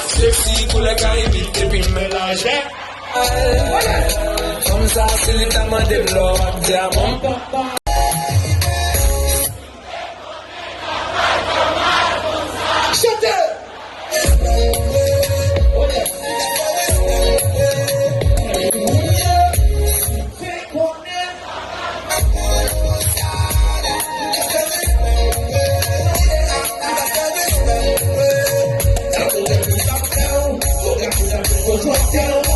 Sexy, pour la caribine, et puis mélange. Comme ça, c'est les tamans des blocs, diamant, papa. Drop down.